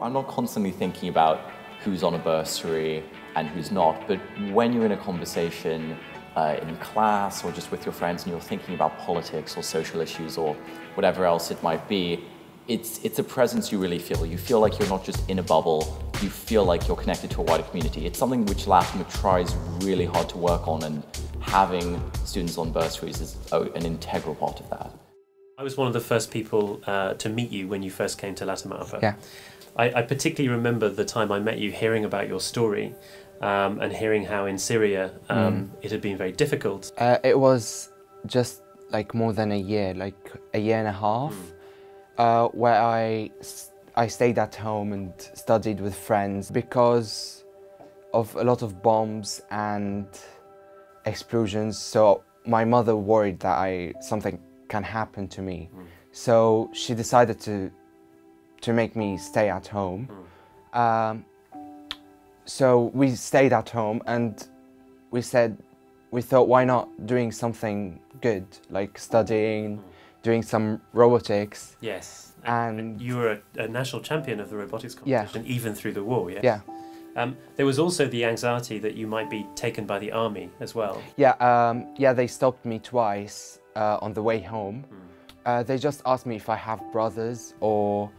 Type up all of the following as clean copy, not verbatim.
I'm not constantly thinking about who's on a bursary and who's not, but when you're in a conversation in class or just with your friends and you're thinking about politics or social issues or whatever else it might be, it's a presence you really feel. You feel like you're not just in a bubble, you feel like you're connected to a wider community. It's something which Latimer tries really hard to work on, and having students on bursaries is an integral part of that. I was one of the first people to meet you when you first came to Latimer Upper. Yeah. I particularly remember the time I met you, hearing about your story and hearing how in Syria it had been very difficult. It was just like more than a year, like a year and a half, where I stayed at home and studied with friends because of a lot of bombs and explosions. So my mother worried that something can happen to me. So she decided to make me stay at home. So we stayed at home and we thought, why not doing something good, like studying, doing some robotics. Yes, and you were a national champion of the robotics competition, even through the war, yes? Yeah. There was also the anxiety that you might be taken by the army as well. Yeah, yeah, they stopped me twice on the way home. They just asked me if I have brothers or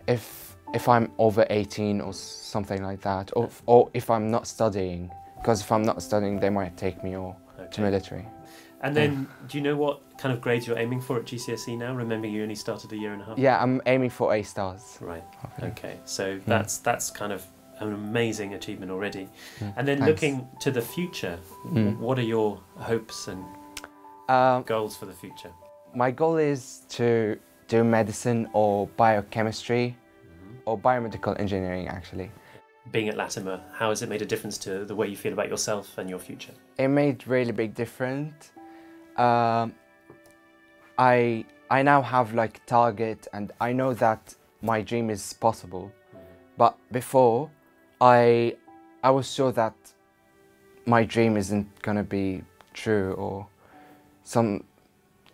if I'm over 18 or something like that, or if I'm not studying, because if I'm not studying they might take me to military. And then, do you know what kind of grades you're aiming for at GCSE now, remembering you only started a year and a half? Yeah, I'm aiming for A stars. Right, okay, so that's kind of an amazing achievement already. And then Thanks. looking to the future, what are your hopes and goals for the future? My goal is to do medicine or biochemistry or biomedical engineering, actually. Being at Latimer, how has it made a difference to the way you feel about yourself and your future? It made really big difference. I now have like a target and I know that my dream is possible. But before, I was sure that my dream isn't gonna be true, or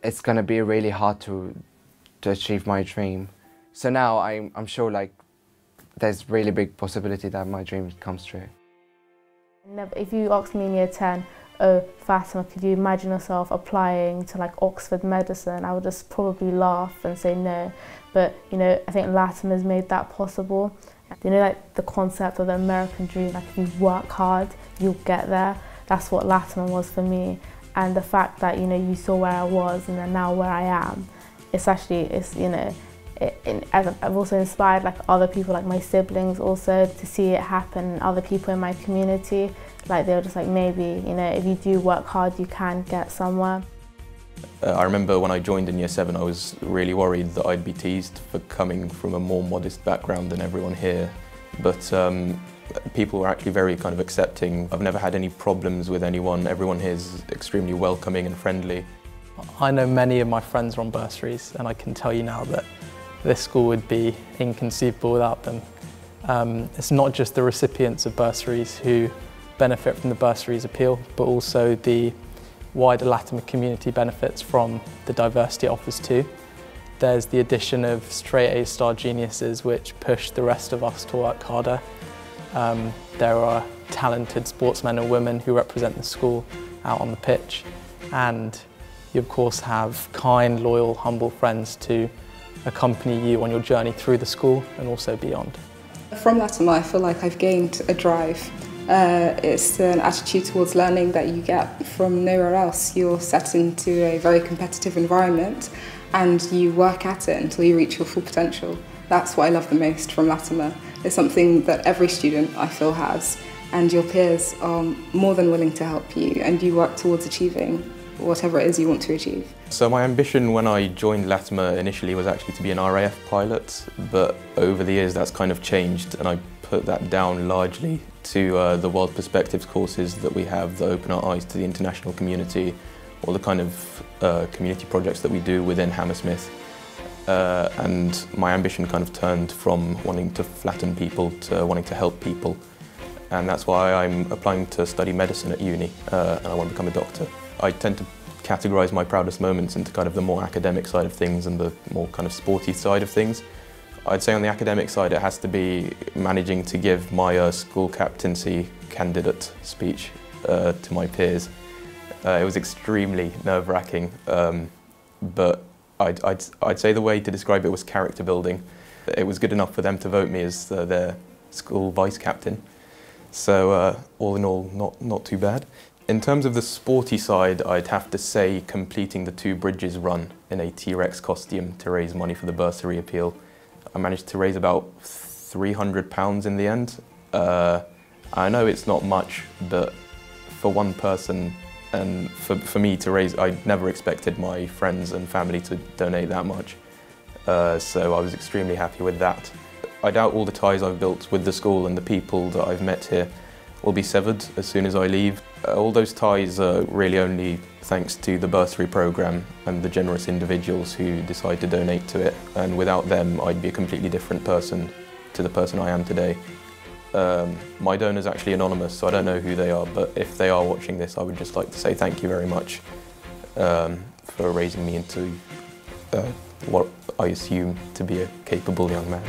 it's gonna be really hard to achieve my dream. So now I'm sure like there's really big possibility that my dream comes true. If you asked me in year 10, oh Fatima, could you imagine yourself applying to like Oxford medicine, I would just probably laugh and say no. But you know, I think Latimer's made that possible. You know, like the concept of the American dream, like if you work hard, you'll get there. That's what Latimer was for me. And the fact that, you know, you saw where I was and then now where I am, you know, I've also inspired like other people, like my siblings also, to see it happen, other people in my community. Like they were just like, maybe, you know, if you do work hard, you can get somewhere. I remember when I joined in year 7, I was really worried that I'd be teased for coming from a more modest background than everyone here. But people were actually very kind of accepting. I've never had any problems with anyone. Everyone here is extremely welcoming and friendly. I know many of my friends are on bursaries, and I can tell you now that this school would be inconceivable without them. It's not just the recipients of bursaries who benefit from the bursaries appeal, but also the wider Latimer community benefits from the diversity it offers too. There's the addition of straight A star geniuses which push the rest of us to work harder. There are talented sportsmen and women who represent the school out on the pitch, and you of course have kind, loyal, humble friends to accompany you on your journey through the school and also beyond. From Latimer, I feel like I've gained a drive. It's an attitude towards learning that you get from nowhere else. You're set into a very competitive environment and you work at it until you reach your full potential. That's what I love the most from Latimer. It's something that every student, I feel, has, and your peers are more than willing to help you, and you work towards achieving whatever it is you want to achieve. So my ambition when I joined Latimer initially was actually to be an RAF pilot, but over the years that's kind of changed, and I put that down largely to the World Perspectives courses that we have that open our eyes to the international community, or the kind of community projects that we do within Hammersmith. And my ambition kind of turned from wanting to flatten people to wanting to help people. And that's why I'm applying to study medicine at uni, and I want to become a doctor. I tend to categorise my proudest moments into kind of the more academic side of things and the more kind of sporty side of things. I'd say on the academic side it has to be managing to give my school captaincy candidate speech to my peers. It was extremely nerve-wracking, but I'd say the way to describe it was character building. It was good enough for them to vote me as their school vice captain. So all in all, not too bad. In terms of the sporty side, I'd have to say completing the 2 bridges run in a T-Rex costume to raise money for the bursary appeal. I managed to raise about £300 in the end. I know it's not much, but for one person and for me to raise, I never expected my friends and family to donate that much. So I was extremely happy with that. I doubt all the ties I've built with the school and the people that I've met here will be severed as soon as I leave. All those ties are really only thanks to the bursary programme and the generous individuals who decide to donate to it, and without them I'd be a completely different person to the person I am today. My donor's actually anonymous, so I don't know who they are, but if they are watching this, I would just like to say thank you very much for raising me into what I assume to be a capable young man.